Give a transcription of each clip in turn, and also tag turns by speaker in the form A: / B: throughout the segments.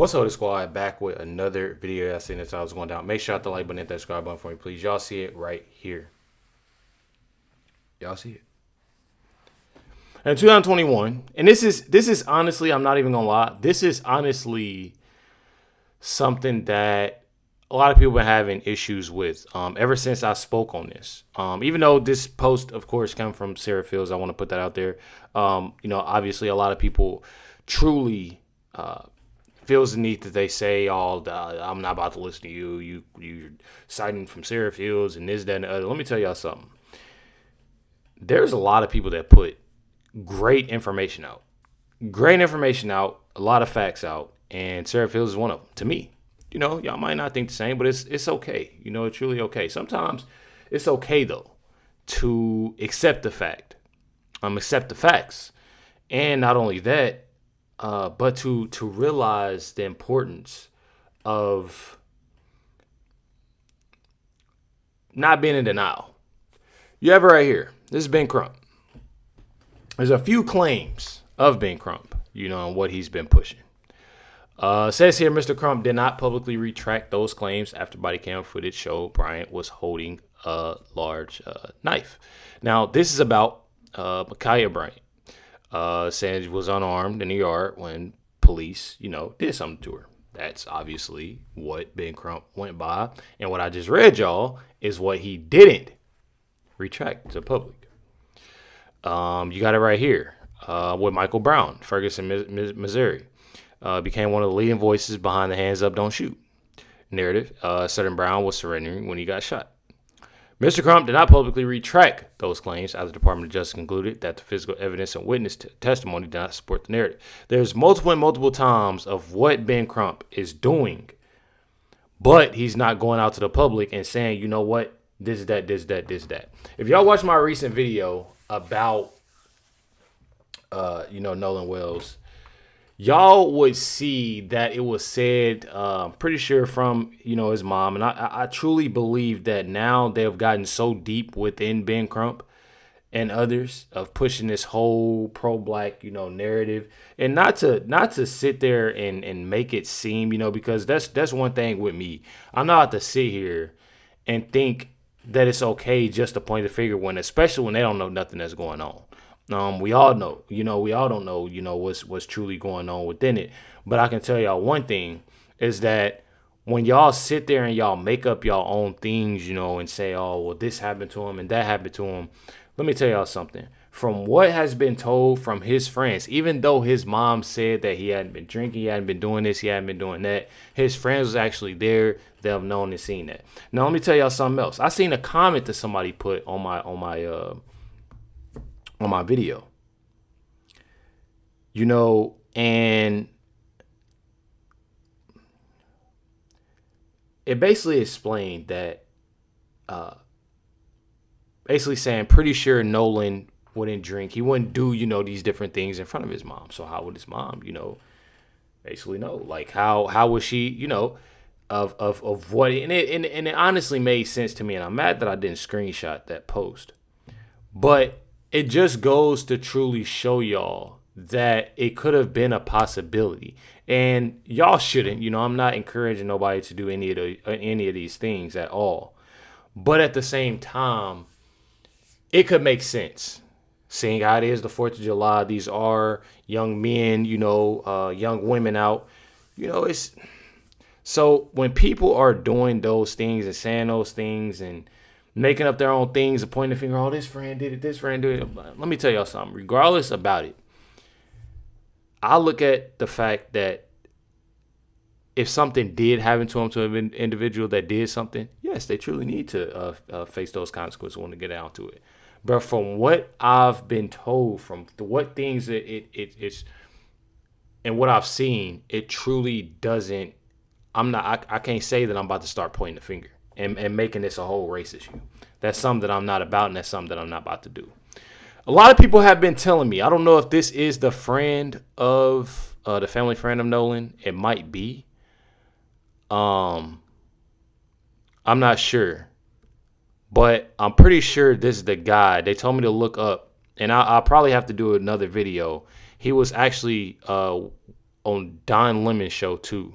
A: What's up, the squad? Back with another video. I seen this I was going down. Make sure you hit the like button, hit that subscribe button for me, please. Y'all see it right here. Y'all see it. In 2021, and this is honestly, I'm not even gonna lie. This is honestly something that a lot of people have been having issues with ever since I spoke on this. Even though this post, of course, came from Sarah Fields, I want to put that out there. Obviously, a lot of people truly feels the need that they say, I'm not about to listen to you. You're citing from Sarah Fields and this, that, and the other. Let me tell y'all something. There's a lot of people that put great information out. A lot of facts out, and Sarah Fields is one of them, to me. Y'all might not think the same, but it's okay. It's truly okay. Sometimes it's okay, though, to accept the fact. Accept the facts. And not only that, but to realize the importance of not being in denial. You have it right here. This is Ben Crump. There's a few claims of Ben Crump, and what he's been pushing. Says here, Mr. Crump did not publicly retract those claims after body cam footage showed Bryant was holding a large knife. Now, this is about Ma'Khia Bryant. Saying she was unarmed in the yard when police, did something to her. That's obviously what Ben Crump went by. And what I just read, y'all, is what he didn't retract to the public. You got it right here. With Michael Brown, Ferguson, Missouri. Became one of the leading voices behind the hands up, don't shoot narrative. Southern Brown was surrendering when he got shot. Mr. Crump did not publicly retract those claims as the Department of Justice concluded that the physical evidence and witness testimony did not support the narrative. There's multiple times of what Ben Crump is doing, but he's not going out to the public and saying, you know what, this, that. If y'all watch my recent video about, Nolan Wells, y'all would see that it was said, pretty sure from, his mom. And I truly believe that now they've gotten so deep within Ben Crump and others of pushing this whole pro-black, narrative. And not to sit there and make it seem, because that's one thing with me. I'm not about to sit here and think that it's okay just to point the finger especially when they don't know nothing that's going on. We all know, we all don't know, what's truly going on within it. But I can tell y'all one thing is that when y'all sit there and y'all make up your own things, and say, oh, well, this happened to him and that happened to him. Let me tell y'all something. From what has been told from his friends, even though his mom said that he hadn't been drinking, he hadn't been doing this, he hadn't been doing that, his friends was actually there. They've known and seen that. Now, let me tell y'all something else. I seen a comment that somebody put on my video, and it basically explained that, basically saying, pretty sure Nolan wouldn't drink. He wouldn't do, these different things in front of his mom. So how would his mom, basically know? Like, how was she, of what, and it honestly made sense to me. And I'm mad that I didn't screenshot that post, but it just goes to truly show y'all that it could have been a possibility. And y'all shouldn't, I'm not encouraging nobody to do any of these things at all. But at the same time, it could make sense. Seeing how it is the 4th of July, these are young men, young women out. It's so when people are doing those things and saying those things and making up their own things and pointing the finger, oh, this friend did it, this friend did it. Let me tell y'all something. Regardless about it, I look at the fact that if something did happen to him, to an individual that did something, yes, they truly need to face those consequences when they get down to it. But from what I've been told, from what things it's and what I've seen, it truly doesn't. I can't say that I'm about to start pointing the finger and making this a whole race issue. That's something that I'm not about, and that's something that I'm not about to do. A lot of people have been telling me, I don't know if this is the friend of the family friend of Nolan. It might be. I'm not sure, but I'm pretty sure this is the guy. They told me to look up, and I'll probably have to do another video. He was actually on Don Lemon's show too,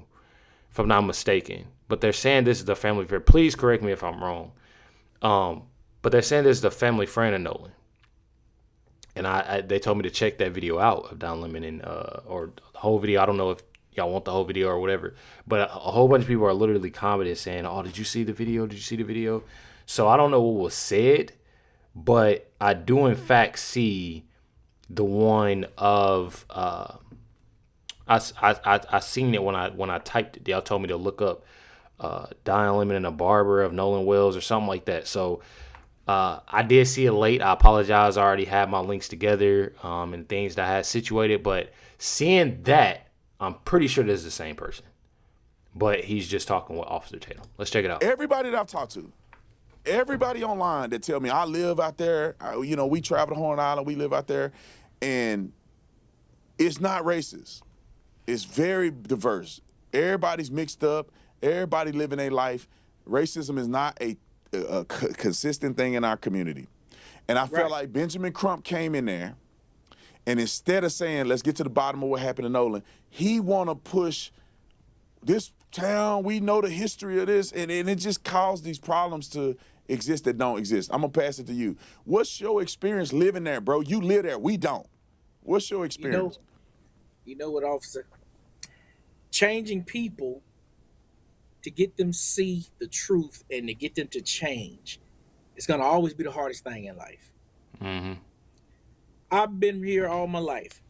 A: if I'm not mistaken. But they're saying this is the family friend. Please correct me if I'm wrong. But they're saying this is the family friend of Nolan. And they told me to check that video out of Don Lemon and or the whole video. I don't know if y'all want the whole video or whatever. But a whole bunch of people are literally commenting saying, "Oh, did you see the video? Did you see the video?" So I don't know what was said, but I do in fact see the one of I seen it when I typed it. Y'all told me to look up Don Lemon and a barber of Nolan Wells or something like that. So I did see it late. I apologize. I already had my links together and things that I had situated. But seeing that, I'm pretty sure this is the same person. But he's just talking with Officer Tatum. Let's check it out.
B: Everybody that I've talked to, everybody online that tell me I live out there, we travel to Horn Island, we live out there, and it's not racist. It's very diverse. Everybody's mixed up. Everybody living their life. Racism is not a consistent thing in our community. And I felt like Benjamin Crump came in there, and instead of saying, let's get to the bottom of what happened to Nolan, he want to push this town, we know the history of this, and it just caused these problems to exist that don't exist. I'm going to pass it to you. What's your experience living there, bro? You live there. We don't. What's your experience?
C: You know what, officer? Changing people to get them see the truth and to get them to change, it's going to always be the hardest thing in life.
A: Mm-hmm.
C: I've been here all my life,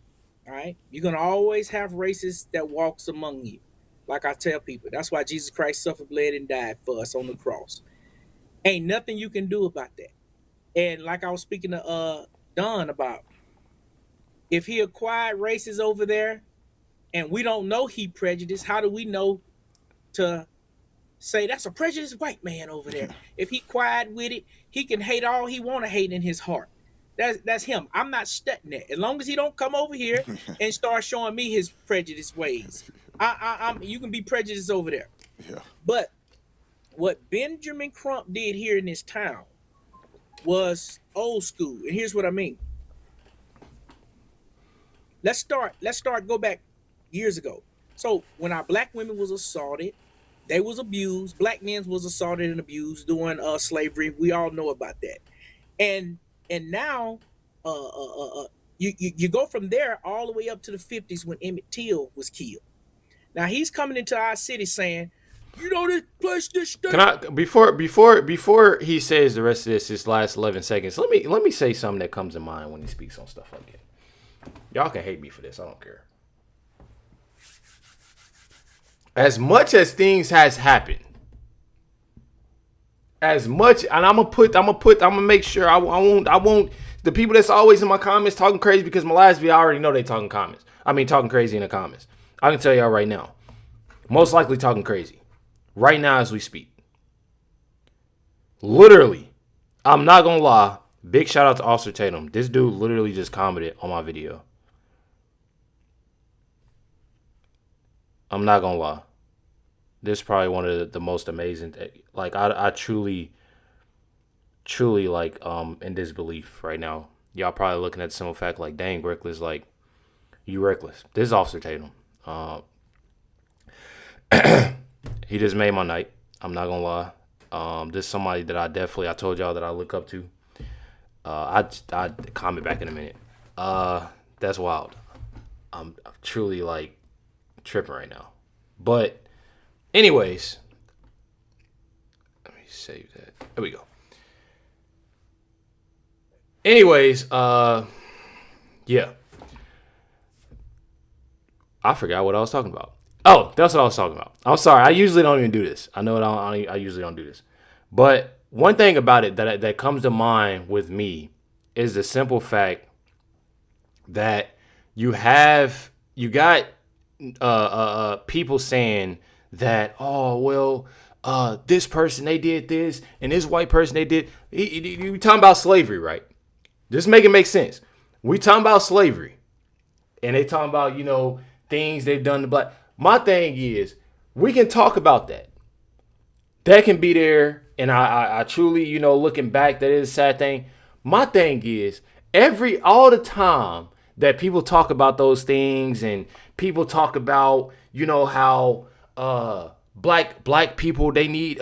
C: all right? You're going to always have racists that walks among you. Like I tell people, that's why Jesus Christ suffered, bled, and died for us on the cross. Ain't nothing you can do about that. And like I was speaking to Don about, if he acquired races over there and we don't know he prejudiced, how do we know to say that's a prejudiced white man over there? If he quiet with it, he can hate all he want to hate in his heart. That's him. I'm not studying that. As long as he don't come over here and start showing me his prejudiced ways, you can be prejudiced over there.
B: Yeah.
C: But what Benjamin Crump did here in this town was old school. And here's what I mean. Let's go back years ago. So when our black women was assaulted, they was abused. Black men was assaulted and abused during slavery. We all know about that. And now you go from there all the way up to the 50s when Emmett Till was killed. Now he's coming into our city saying, this place, this state.
A: Can I before he says the rest of this last 11 seconds, let me say something that comes to mind when he speaks on stuff like that. Y'all can hate me for this. I don't care. As much as things has happened, as much, and I'm gonna make sure I won't. The people that's always in my comments talking crazy because my last video I already know they talking crazy in the comments. I can tell y'all right now, most likely talking crazy right now as we speak. Literally, I'm not gonna lie. Big shout out to Officer Tatum. This dude literally just commented on my video. I'm not gonna lie. This is probably one of the most amazing. Like I truly like in disbelief right now. Y'all probably looking at the simple fact like, dang, Recklezz, like you reckless. This is Officer Tatum. He just made my night. I'm not gonna lie. This is somebody that I told y'all that I look up to. I comment back in a minute. That's wild. I'm truly like tripping right now. But anyways, let me save that. There we go. Anyways, yeah. I forgot what I was talking about. Oh, that's what I was talking about. I'm sorry. I usually don't even do this. I know I usually don't do this. But one thing about it that comes to mind with me is the simple fact that you got people saying that, oh, well, this person, they did this, and this white person, they did. You talking about slavery, right? Just make it make sense. We talking about slavery. And they talking about, things they've done to black. My thing is, we can talk about that. That can be there. And I truly, looking back, that is a sad thing. My thing is, all the time that people talk about those things, and people talk about, you know, how black people, they need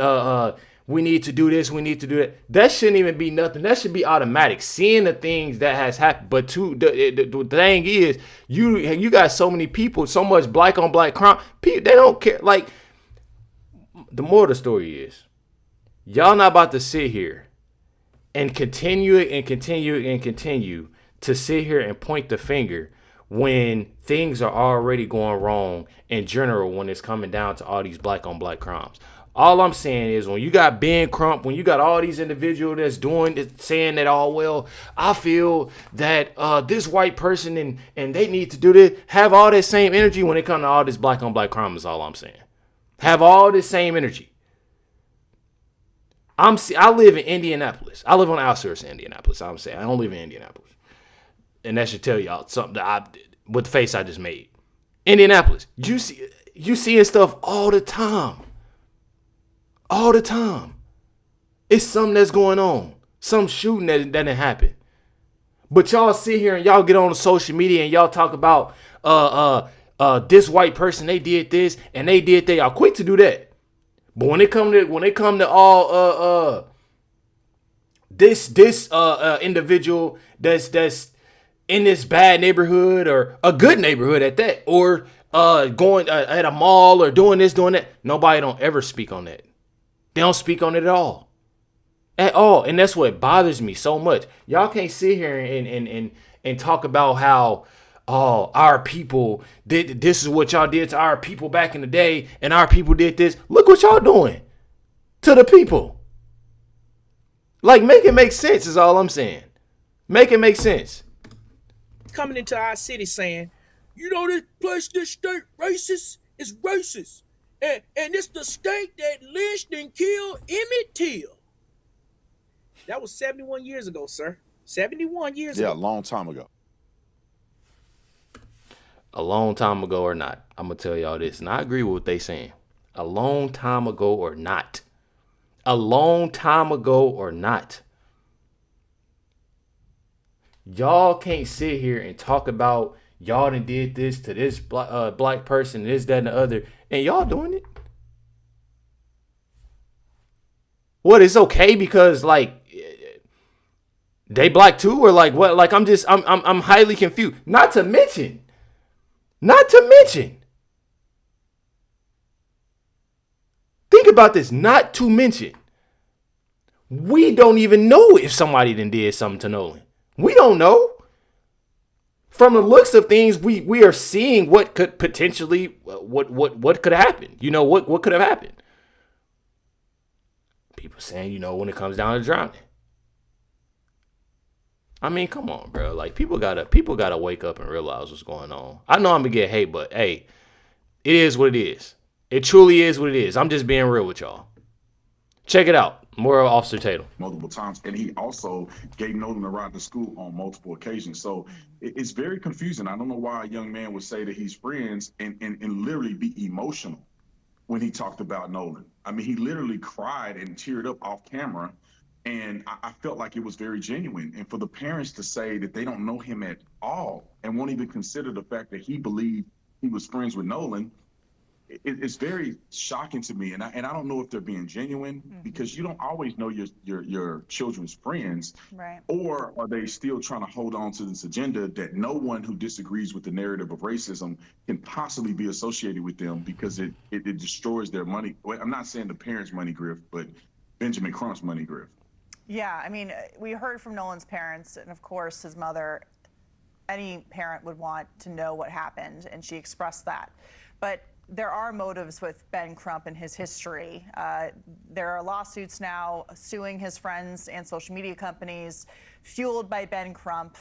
A: we need to do this, we need to do that. That shouldn't even be nothing. That should be automatic. Seeing the things that has happened. But the thing is, you got so many people, so much black on black crime. People, they don't care. Like, the moral of the story is, y'all not about to sit here and continue to sit here and point the finger when things are already going wrong in general when it's coming down to all these black on black crimes. All I'm saying is, when you got Ben Crump, when you got all these individuals that's saying that, oh, well, I feel that this white person and they need to do this, have all that same energy when it comes to all this black on black crime is all I'm saying. Have all this same energy. I live in Indianapolis. I live on the outskirts of Indianapolis. I'm saying I don't live in Indianapolis. And that should tell y'all something that with the face I just made. Indianapolis, you seeing stuff all the time. All the time. It's something that's going on. Some shooting that didn't happen. But y'all sit here and y'all get on the social media and y'all talk about this white person, they did this and they did that. Y'all quick to do that. But when it come to all this individual that's in this bad neighborhood or a good neighborhood at that, or going at a mall or doing this, doing that, nobody don't ever speak on that. They don't speak on it at all. At all. And that's what bothers me so much. Y'all can't sit here and talk about how, oh, our people did this, is what y'all did to our people back in the day, and our people did this. Look what y'all doing to the people. Like, make it make sense is all I'm saying. Make it make sense.
C: Coming into our city saying, you know, this place, this state racist is racist. And it's the state that lynched and killed Emmett Till. That was 71 years ago, sir. 71 years ago.
B: Yeah, a long time ago.
A: A long time ago or not, I'm going to tell y'all this. And I agree with what they saying. A long time ago or not. A long time ago or not. Y'all can't sit here and talk about y'all done did this to this black person, this, that, and the other, and y'all doing it. What, it's okay because, like, they black too, or like what? Like, I'm highly confused. Not to mention, think about this. Not to mention, we don't even know if somebody done did something to Nolan. We don't know. From the looks of things, we are seeing what could potentially, what could happen. You know, what could have happened. People saying, you know, when it comes down to drowning. I mean, come on, bro. Like, people gotta wake up and realize what's going on. I know I'm gonna get hate, but hey, it is what it is. It truly is what it is. I'm just being real with y'all. Check it out. More of Officer Tatum.
D: Multiple times. And he also gave Nolan a ride to school on multiple occasions. So it's very confusing. I don't know why a young man would say that he's friends and literally be emotional when he talked about Nolan. I mean, he literally cried and teared up off camera. And I felt like it was very genuine. And for the parents to say that they don't know him at all and won't even consider the fact that he believed he was friends with Nolan, it's very shocking to me. And I don't know if they're being genuine, because you don't always know your children's friends,
E: right?
D: Or are they still trying to hold on to this agenda that no one who disagrees with the narrative of racism can possibly be associated with them, because it destroys their money. Well, I'm not saying the parents' money grift, but Benjamin Crump's money grift.
E: Yeah, I mean, we heard from Nolan's parents, and of course his mother. Any parent would want to know what happened, and she expressed that. But there are motives with Ben Crump and his history. There are lawsuits now suing his friends and social media companies fueled by Ben Crump.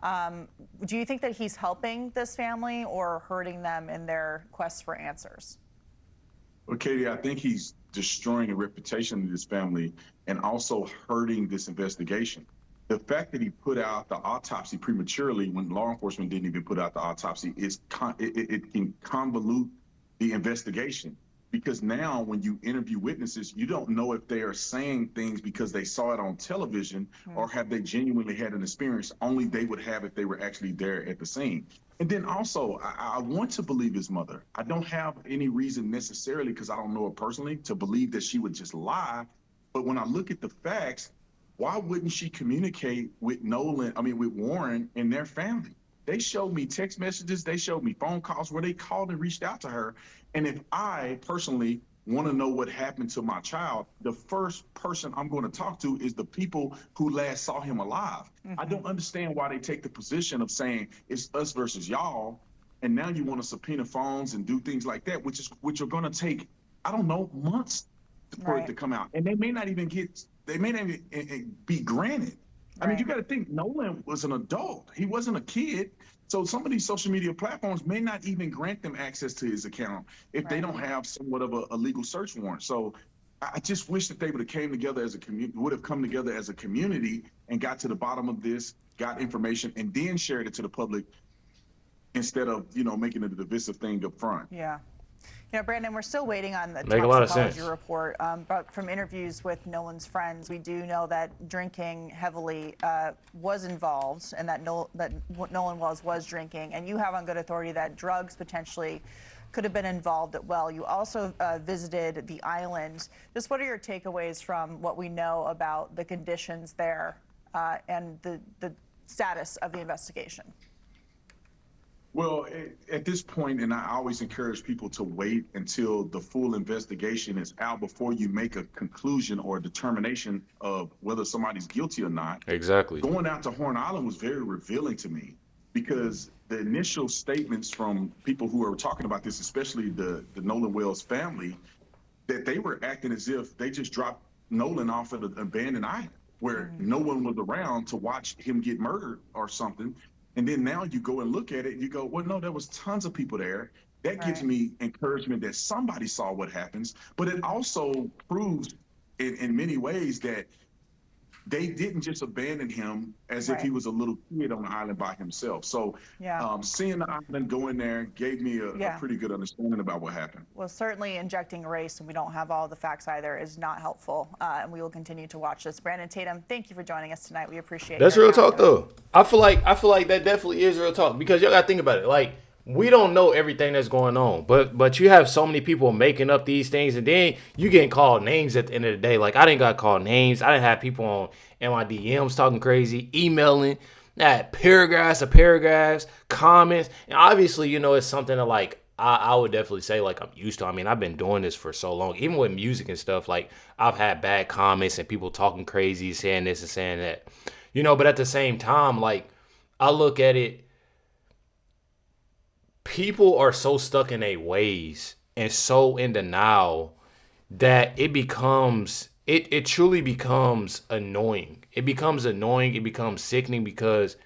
E: Do you think that he's helping this family or hurting them in their quest for answers?
D: Well, Katie, I think he's destroying the reputation of this family and also hurting this investigation. The fact that he put out the autopsy prematurely when law enforcement didn't even put out the autopsy it can convolute the investigation. because now when you interview witnesses, you don't know if they are saying things because they saw it on television or have they genuinely had an experience. Only they would have if they were actually there at the scene. And then also, I want to believe his mother. I don't have any reason necessarily, because I don't know her personally, to believe that she would just lie. But when I look at the facts, why wouldn't she communicate with with Warren and their family? They showed me text messages, they showed me phone calls where they called and reached out to her. And if I personally want to know what happened to my child, the first person I'm going to talk to is the people who last saw him alive. I don't understand why they take the position of saying it's us versus y'all, and now you want to subpoena phones and do things like that, which are going to take, I don't know, months for it to come out, and they may not even be granted. I mean, you got to think, Nolan was an adult. He wasn't a kid. So some of these social media platforms may not even grant them access to his account if they don't have somewhat of a legal search warrant. So I just wish that they would have come together as a community and got to the bottom of this, got information, and then shared it to the public instead of, making it a divisive thing up front.
E: Yeah. Brandon, we're still waiting on the
A: Make a lot of
E: toxicology
A: sense.
E: report, but from interviews with Nolan's friends, we do know that drinking heavily was involved, and that Nolan Wells was drinking. And you have on good authority that drugs potentially could have been involved as well. You also visited the island. Just what are your takeaways from what we know about the conditions there and the status of the investigation?
D: Well, at this point, and I always encourage people to wait until the full investigation is out before you make a conclusion or a determination of whether somebody's guilty or not.
A: Exactly.
D: Going out to Horn Island was very revealing to me, because the initial statements from people who are talking about this, especially the Nolan Wells family, that they were acting as if they just dropped Nolan off at an abandoned island where no one was around to watch him get murdered or something. And then now you go and look at it and you go, well, no, there was tons of people there. That gives me encouragement that somebody saw what happens. But it also proves in many ways that they didn't just abandon him as if he was a little kid on the island by himself. So seeing the island go in there gave me a pretty good understanding about what happened.
E: Well, certainly injecting race, and we don't have all the facts either, is not helpful. And we will continue to watch this. Brandon Tatum, thank you for joining us tonight. We appreciate it.
A: That's real talk, though. I feel like that definitely is real talk, because y'all got to think about it. Like, we don't know everything that's going on, but you have so many people making up these things, and then you getting called names at the end of the day. Like, I didn't got called names. I didn't have people on my DMs talking crazy, emailing, that paragraphs of paragraphs, comments. And obviously, it's something that, like, I would definitely say, like, I'm used to. I mean, I've been doing this for so long. Even with music and stuff, like, I've had bad comments and people talking crazy, saying this and saying that. But at the same time, like, I look at it, people are so stuck in their ways and so in denial that it truly becomes annoying. It becomes annoying. It becomes sickening, because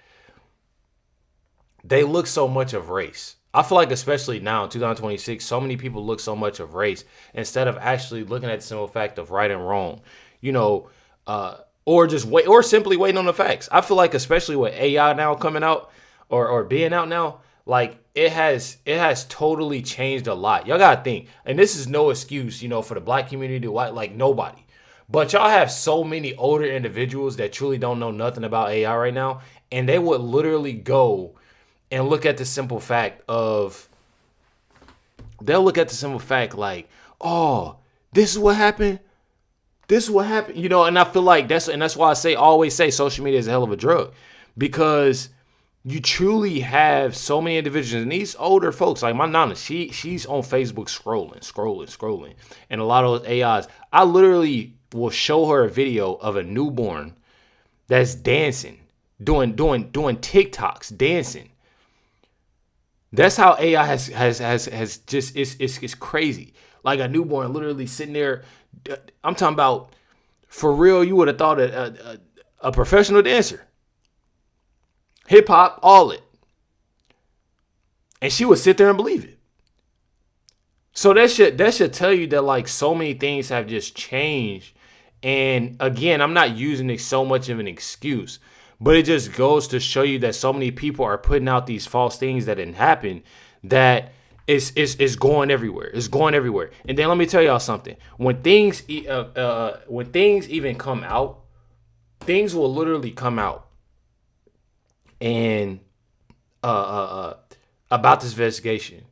A: they look so much of race. I feel like, especially now in 2026, so many people look so much of race instead of actually looking at the simple fact of right and wrong, or just wait, or simply waiting on the facts. I feel like, especially with AI now coming out or being out now, like, it has totally changed a lot. Y'all gotta think, and this is no excuse, for the black community, white, like, nobody. But y'all have so many older individuals that truly don't know nothing about AI right now, and they would literally go and look at the simple fact like, oh, this is what happened. This is what happened, and I feel like that's why I always say social media is a hell of a drug, because you truly have so many individuals, and these older folks, like my nana, she's on Facebook scrolling, and a lot of those AIs, I literally will show her a video of a newborn that's dancing, doing TikToks, dancing. That's how AI has just, it's crazy. Like, a newborn literally sitting there. I'm talking about, for real, you would have thought a professional dancer. Hip hop, all it. And she would sit there and believe it. So that should tell you that, like, so many things have just changed. And again, I'm not using it so much of an excuse, but it just goes to show you that so many people are putting out these false things that didn't happen, that It's going everywhere. It's going everywhere. And then let me tell y'all something. When things even come out, things will literally come out and about this investigation.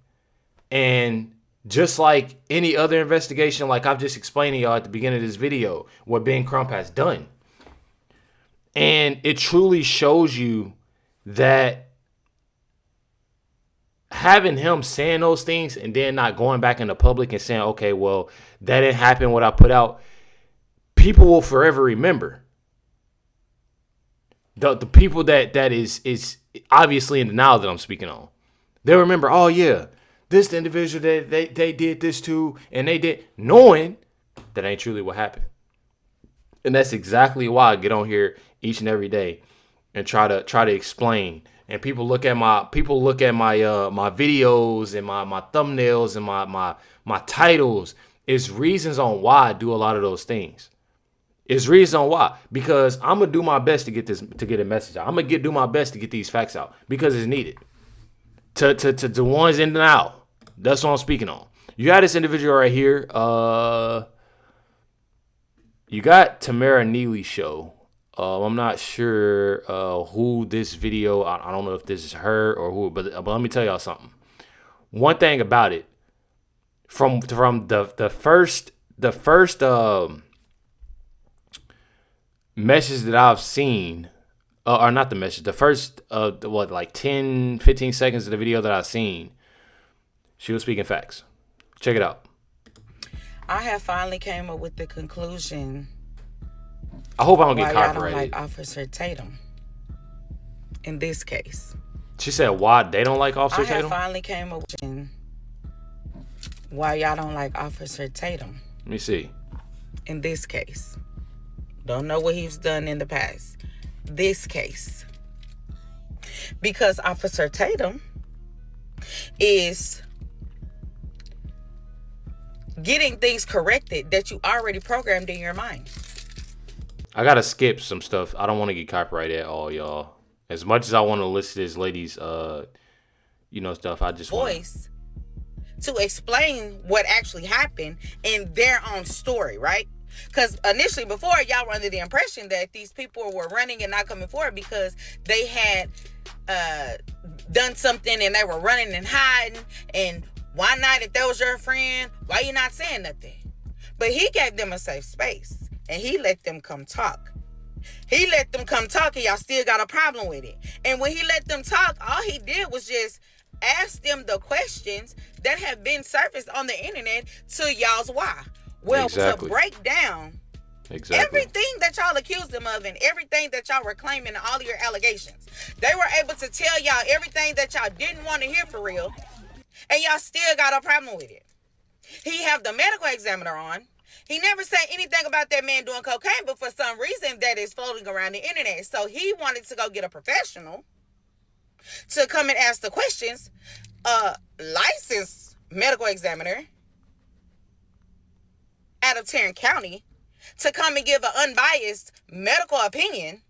A: And just like any other investigation, like I've just explained to y'all at the beginning of this video, what Ben Crump has done. And it truly shows you that having him saying those things and then not going back in the public and saying, okay, well, that didn't happen, what I put out, people will forever remember. The people that is obviously in denial that I'm speaking on. They'll remember, oh yeah, this individual that they did this to, and they did, knowing that ain't truly what happened. And that's exactly why I get on here each and every day and try to explain. And people look at my my videos and my thumbnails and my titles. It's reasons on why I do a lot of those things. It's reasons on why, because I'm gonna do my best to get a message out. I'm gonna do my best to get these facts out because it's needed. To the ones in denial, that's what I'm speaking on. You got this individual right here. You got Tamara Neely's show. I'm not sure who this video. I don't know if this is her or who, but let me tell y'all something. One thing about it, from the first message that I've seen, or not the message, the first 10, 15 seconds of the video that I've seen, she was speaking facts. Check it out.
F: I have finally came up with the conclusion.
A: I hope I don't get
F: why
A: copyrighted.
F: Y'all don't like Officer Tatum in this case.
A: She said why they don't like Officer Tatum?
F: I have finally came up with why y'all don't like Officer Tatum.
A: Let me see.
F: In this case. Don't know what he's done in the past. This case. Because Officer Tatum is getting things corrected that you already programmed in your mind.
A: I gotta skip some stuff. I don't want to get copyrighted at all, y'all. As much as I want to listen to this lady's, stuff, I just
F: voice to explain what actually happened in their own story, right? Because initially, before, y'all were under the impression that these people were running and not coming forward because they had done something and they were running and hiding. And why not, if that was your friend, why you not saying nothing? But he gave them a safe space. And he let them come talk. He let them come talk, and y'all still got a problem with it. And when he let them talk, all he did was just ask them the questions that have been surfaced on the internet to y'all's why. Well, exactly. To break down everything that y'all accused them of and everything that y'all were claiming in all of your allegations. They were able to tell y'all everything that y'all didn't want to hear for real, and y'all still got a problem with it. He have the medical examiner on. He never said anything about that man doing cocaine, but for some reason that is floating around the internet. So he wanted to go get a professional to come and ask the questions. A licensed medical examiner out of Tarrant County to come and give an unbiased medical opinion.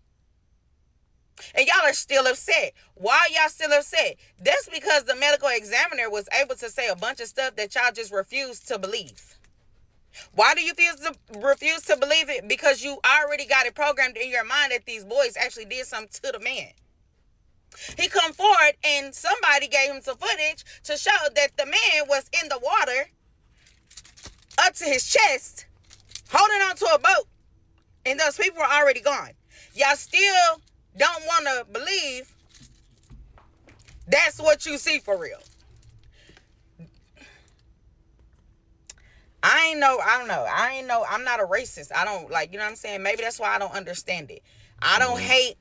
F: And y'all are still upset. Why are y'all still upset? That's because the medical examiner was able to say a bunch of stuff that y'all just refused to believe. Why do you refuse to believe it? Because you already got it programmed in your mind that these boys actually did something to the man. He come forward and somebody gave him some footage to show that the man was in the water up to his chest, holding on to a boat, and those people were already gone. Y'all still don't want to believe that's what you see for real. I'm not a racist. I don't you know what I'm saying? Maybe that's why I don't understand it. I don't hate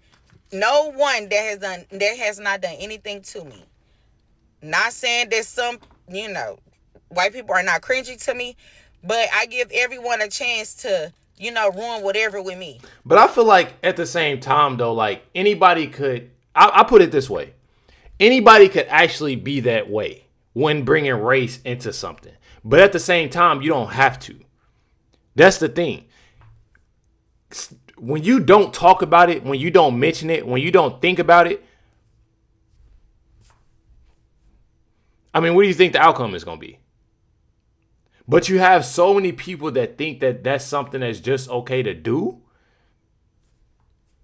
F: no one that has not done anything to me. Not saying that some, white people are not cringy to me, but I give everyone a chance to, ruin whatever with me.
A: But I feel like at the same time though, like anybody could, I put it this way. Anybody could actually be that way when bringing race into something. But at the same time, you don't have to. That's the thing. When you don't talk about it, when you don't mention it, when you don't think about it, I mean, what do you think the outcome is going to be? But you have so many people that think that that's something that's just okay to do.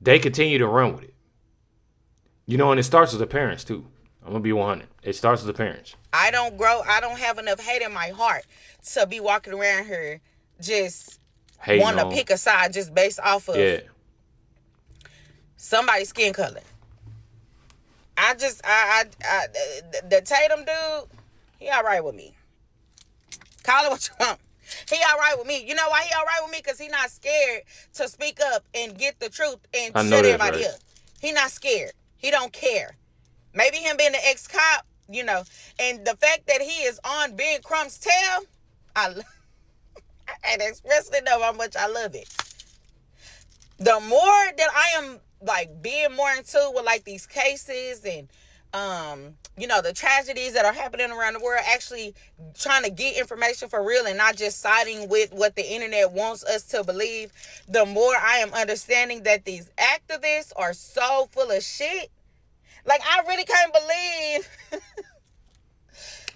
A: They continue to run with it. You know, and it starts with the parents too. I'm going to be 100. It starts with the parents.
F: I don't have enough hate in my heart to be walking around here just want to pick a side just based off of somebody's skin color. The Tatum dude, he all right with me. Call it what you want. He all right with me. You know why he all right with me? Because he not scared to speak up and get the truth and shut everybody up. He not scared. He don't care. Maybe him being an ex-cop, you know, and the fact that he is on Ben Crump's tail, I can't express enough how much I love it. The more that I am like being more in tune with like these cases and you know, the tragedies that are happening around the world, actually trying to get information for real and not just siding with what the internet wants us to believe, the more I am understanding that these activists are so full of shit. Like, I really can't believe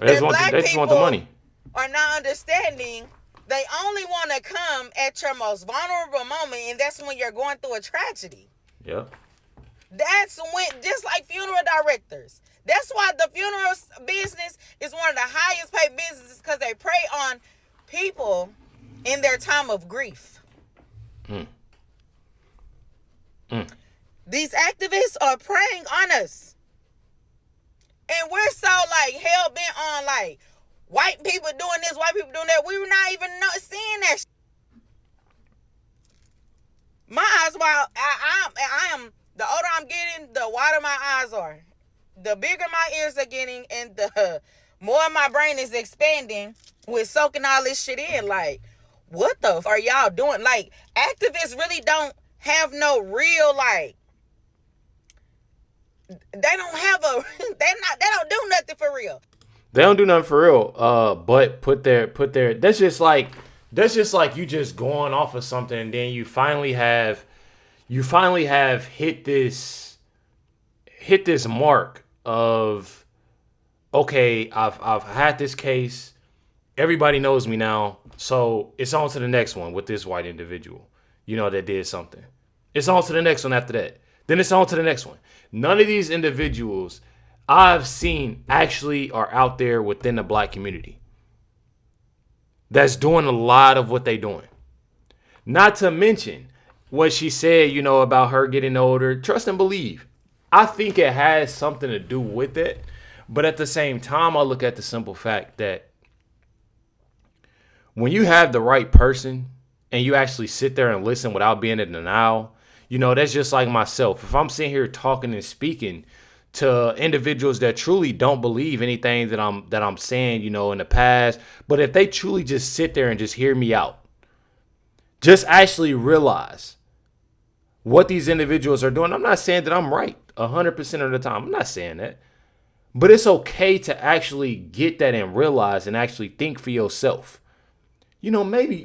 F: that black people the money. Are not understanding. They only want to come at your most vulnerable moment, and that's when you're going through a tragedy.
A: Yeah.
F: That's when, just like funeral directors. That's why the funeral business is one of the highest paid businesses, because they prey on people in their time of grief. These activists are preying on us. And we're so like hell bent on like white people doing this, white people doing that. We're not even seeing that shit. My eyes, while I am, the older I'm getting, the wider my eyes are. The bigger my ears are getting, and the more my brain is expanding with soaking all this shit in. Like, what the f are y'all doing? Like, activists really don't have no real, like, they don't do nothing for real.
A: They don't do nothing for real. But put their that's just like you just going off of something, and then you finally have hit this mark of, okay, I've had this case, everybody knows me now, so it's on to the next one with this white individual, you know, that did something. It's on to the next one after that. Then it's on to the next one. None of these individuals I've seen actually are out there within the black community that's doing a lot of what they doing. Not to mention what she said, you know, about her getting older. Trust and believe. I think it has something to do with it. But at the same time, I look at the simple fact that when you have the right person and you actually sit there and listen without being in denial, you know, that's just like myself. If I'm sitting here talking and speaking to individuals that truly don't believe anything that I'm saying, you know, in the past, but if they truly just sit there and just hear me out, just actually realize what these individuals are doing. I'm not saying that I'm right 100% of the time. I'm not saying that. But it's okay to actually get that and realize and actually think for yourself. You know, maybe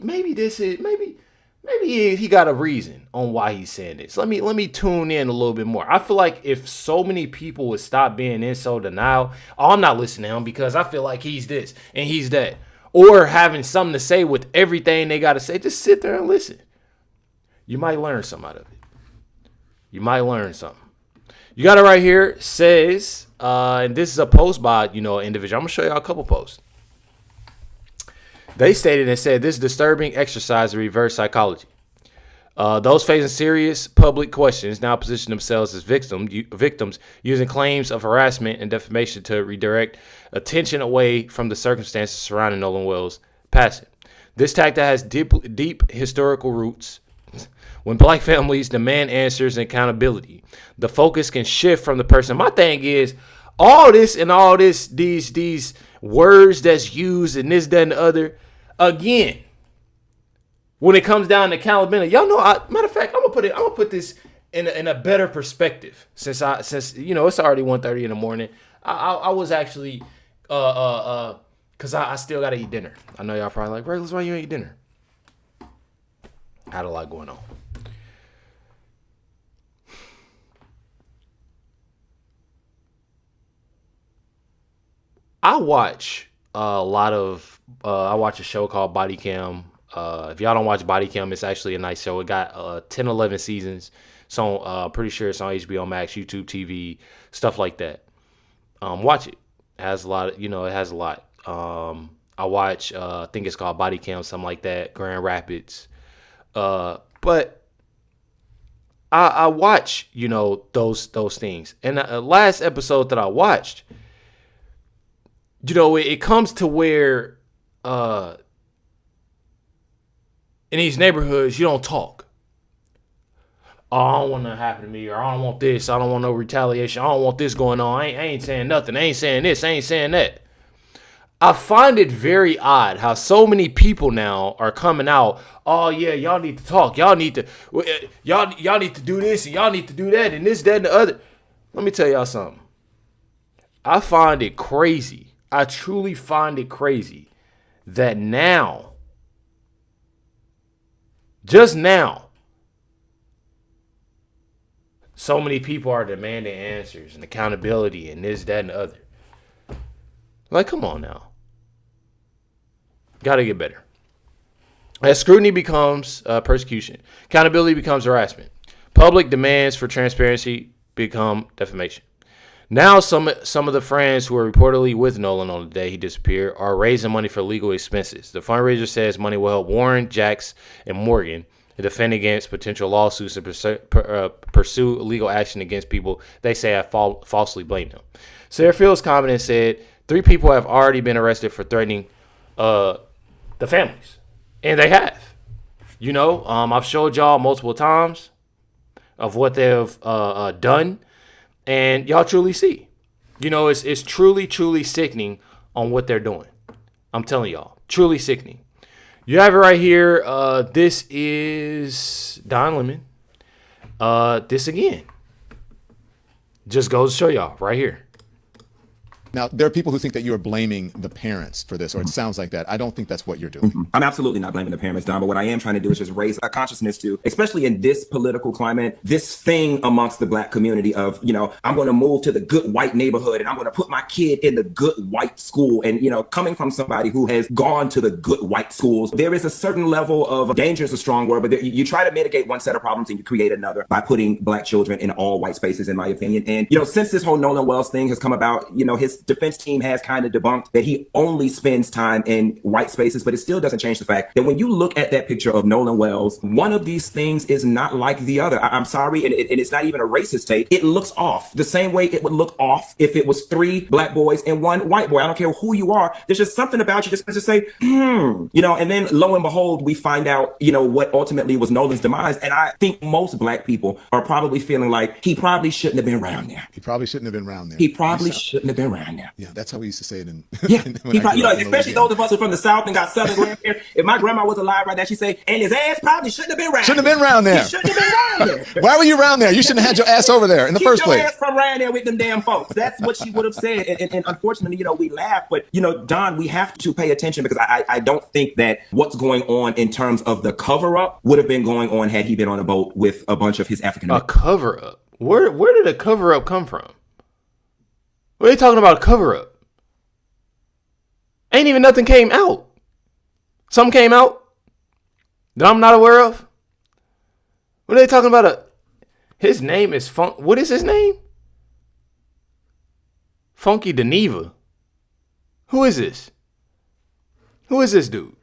A: he got a reason on why he's saying this. Let me tune in a little bit more. I feel like if so many people would stop being in so denial, I'm not listening to him because I feel like he's this and he's that, or having something to say with everything they got to say, just sit there and listen. You might learn something out of it. You might learn something. You got it right here. It says, and this is a post by, you know, an individual. I'm going to show y'all a couple posts. They stated and said, this is disturbing exercise in reverse psychology. Those facing serious public questions now position themselves as victims using claims of harassment and defamation to redirect attention away from the circumstances surrounding Nolan Wells' passing. This tactic has deep historical roots. When black families demand answers and accountability, the focus can shift from the person. My thing is, all this, these words that's used and this, that, and the other, again, when it comes down to accountability, y'all know, matter of fact, I'm gonna put this in a better perspective since you know, it's already 1:30 in the morning. I was actually because I still gotta eat dinner. I know y'all probably like, Recklezz, why you ain't eat dinner? I had a lot going on. I watch a lot of. I watch a show called Body Cam. If y'all don't watch Body Cam, it's actually a nice show. It got 10, 11 seasons. So pretty sure it's on HBO Max, YouTube TV, stuff like that. Watch it. It has a lot. It has a lot. I watch. I think it's called Body Cam, something like that. Grand Rapids. But I watch. Those things. And the last episode that I watched. It comes to where in these neighborhoods, you don't talk. Oh, I don't want that to happen to me, or I don't want this. I don't want no retaliation. I don't want this going on. I ain't saying nothing. I ain't saying this. I ain't saying that. I find it very odd how so many people now are coming out. Oh yeah, y'all need to talk. Y'all need to need to do this and y'all need to do that and this, that, and the other. Let me tell y'all something. I find it crazy. I truly find it crazy that now, just now, so many people are demanding answers and accountability and this, that, and the other. Like, come on now. Gotta get better. As scrutiny becomes persecution, accountability becomes harassment. Public demands for transparency become defamation. Now, some of the friends who were reportedly with Nolan on the day he disappeared are raising money for legal expenses. The fundraiser says money will help Warren, Jax, and Morgan to defend against potential lawsuits and pursue legal action against people they say have falsely blamed them. Sarah Fields commented and said 3 people have already been arrested for threatening the families, and they have. I've showed y'all multiple times of what they've done. And y'all truly see, it's truly, truly sickening on what they're doing. I'm telling y'all, truly sickening. You have it right here. This is Don Lemon. This again. Just goes to show y'all right here.
G: Now, there are people who think that you are blaming the parents for this, or it sounds like that. I don't think that's what you're doing.
H: I'm absolutely not blaming the parents, Don, but what I am trying to do is just raise a consciousness to, especially in this political climate, this thing amongst the Black community of, I'm going to move to the good white neighborhood and I'm going to put my kid in the good white school. And, coming from somebody who has gone to the good white schools, there is a certain level of danger is a strong word, but you try to mitigate one set of problems and you create another by putting Black children in all white spaces, in my opinion. And, since this whole Nolan Wells thing has come about, his defense team has kind of debunked that he only spends time in white spaces, but it still doesn't change the fact that when you look at that picture of Nolan Wells, one of these things is not like the other. I'm sorry, and it's not even a racist take. It looks off the same way it would look off if it was 3 Black boys and 1 white boy. I don't care who you are. There's just something about you just say, and then lo and behold, we find out, what ultimately was Nolan's demise. And I think most Black people are probably feeling like he probably shouldn't have been around there.
G: He probably shouldn't have been around there.
H: He probably shouldn't have been around there.
G: Yeah, that's how we used to say it in.
H: Yeah, especially those of us who are from the South and got Southern grandparents. If my grandma was alive right now, she'd say, and his ass probably shouldn't have been around.
G: Shouldn't have been around there.
H: He shouldn't have been around there.
G: Why were you around there? You shouldn't have had your ass over there in the first place.
H: Keep your ass from around there with them damn folks. That's what she would have said. And unfortunately, we laugh, but Don, we have to pay attention because I don't think that what's going on in terms of the cover up would have been going on had he been on a boat with a bunch of his African American.
A: A cover up? Where did a cover up come from? What are they talking about? A cover up? Ain't even nothing came out. Some came out that I'm not aware of. What are they talking about? His name is What is his name? Funky Deneva. Who is this? Who is this dude?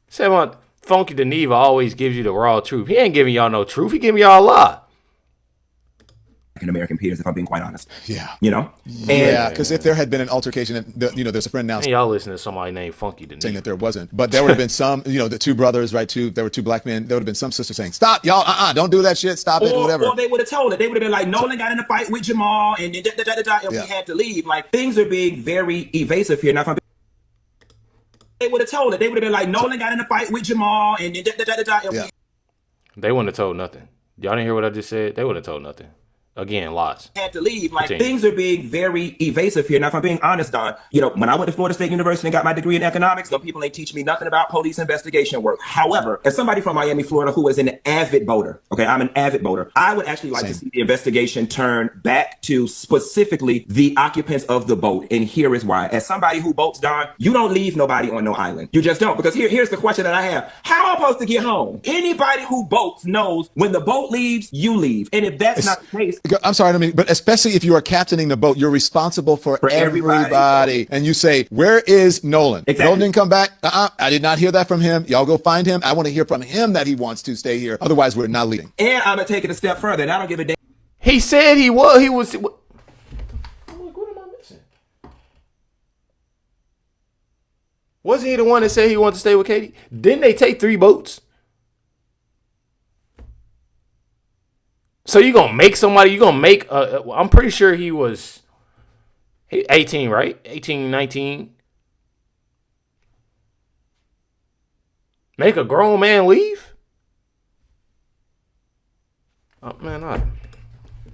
A: Say about Funky Deneva always gives you the raw truth. He ain't giving y'all no truth. He giving y'all a lie.
H: American peers, if I'm being quite honest.
G: Yeah.
H: And
G: because if there had been an altercation, there's a friend now
A: y'all listen to somebody named Funky Deneva
G: saying that there wasn't, but there would have been some, the 2 brothers, right? There were 2 Black men. There would have been some sisters saying, "Stop, y'all! Don't do that shit. Stop it, whatever."
H: Or they would have told it. They would have been like, "Nolan got in a fight with Jamal, and we had to leave." Like things are being very evasive here. Now, if I'm they would have told it. They would have been like, "Nolan got in a fight with Jamal, and
A: They wouldn't have told nothing. Y'all didn't hear what I just said? They wouldn't have told nothing. Again, lots.
H: Had to leave. Like,
A: Continue.
H: things are being very evasive here. Now, if I'm being honest, Don, when I went to Florida State University and got my degree in economics, some people ain't teach me nothing about police investigation work. However, as somebody from Miami, Florida, who is an avid voter, okay, I'm an avid voter, I would actually like to see the investigation turn back to specifically the occupants of the boat. And here is why. As somebody who boats, Don, you don't leave nobody on no island. You just don't. Because here's the question that I have. How am I supposed to get home? Anybody who boats knows when the boat leaves, you leave. And if that's not the case,
G: I'm sorry, but especially if you are captaining the boat, you're responsible for everybody. And you say, where is Nolan?
H: Exactly.
G: Nolan didn't come back. I did not hear that from him. Y'all go find him. I want to hear from him that he wants to stay here. Otherwise, we're not leaving.
H: and I'm going to take it a step further. And I don't give a damn.
A: He said he was. What am I missing? Wasn't he the one that said he wanted to stay with Katie? Didn't they take 3 boats? So you gonna make somebody? You gonna make? I'm pretty sure he was 18, right? 18, 19. Make a grown man leave? Oh man,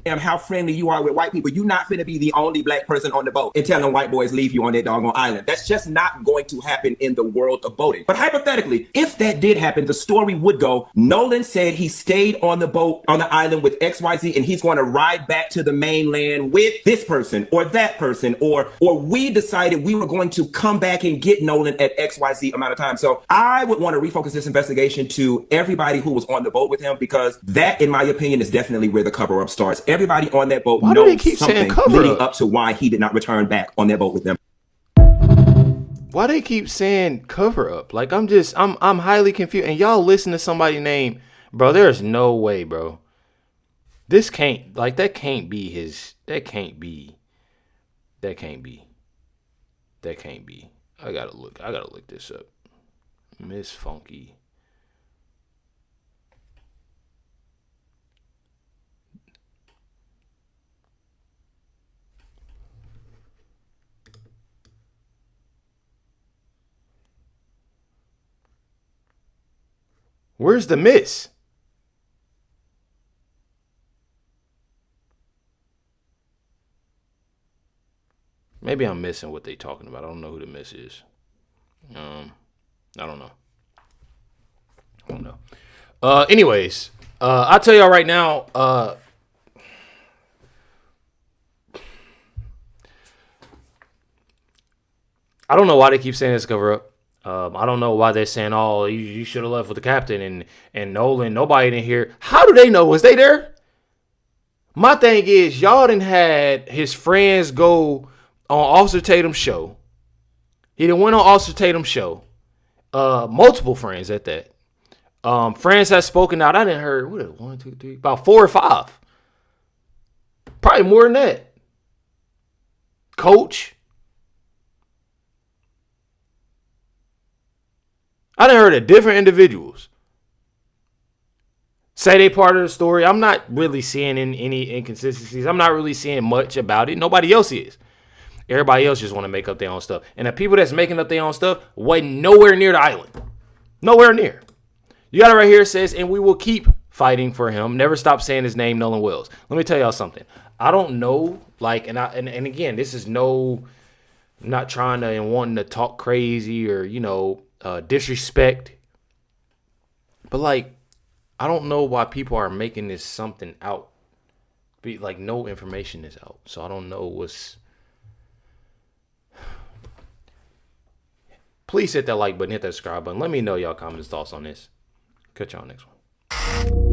H: How friendly you are with white people. You're not finna be the only black person on the boat and telling white boys leave you on that doggone island. That's just not going to happen in the world of boating. But hypothetically, if that did happen, the story would go, Nolan said he stayed on the boat on the island with XYZ and he's going to ride back to the mainland with this person or that person, or we decided we were going to come back and get Nolan at XYZ amount of time. So I would want to refocus this investigation to everybody who was on the boat with him, because that, in my opinion, is definitely where the cover-up starts. Everybody on that boat knows something leading up to why he did not return back on that boat with them.
A: why they keep saying cover up? Like I'm highly confused. And y'all listen to somebody named, bro. There's no way, bro. This can't, like, that can't be his. That can't be. I gotta look this up. Miss Funky. Where's the miss? Maybe I'm missing what they talking about. I don't know who the miss is. I don't know. Anyways, I'll tell y'all right now. I don't know why they keep saying this cover up. I don't know why they're saying, "Oh, you should have left with the captain and Nolan." Nobody in here. How do they know? Was they there? My thing is, y'all done had his friends go on Officer Tatum's show. He done went on Officer Tatum's show. Multiple friends at that. Friends have spoken out. I didn't heard what 1, 2, 3, about 4 or 5. Probably more than that. Coach. I done heard of different individuals say they part of the story. I'm not really seeing any inconsistencies. I'm not really seeing much about it. Nobody else is. Everybody else just want to make up their own stuff. And the people that's making up their own stuff wasn't nowhere near the island. Nowhere near. You got it right here. It says, and we will keep fighting for him. Never stop saying his name, Nolan Wells. Let me tell y'all something. I don't know, like, and again, this is I'm not trying to and wanting to talk crazy or, disrespect. But, like, I don't know why people are making this something out. Like, no information is out. So I don't know what's... Please hit that like button, hit that subscribe button. Let me know y'all comments, thoughts on this. Catch y'all next one.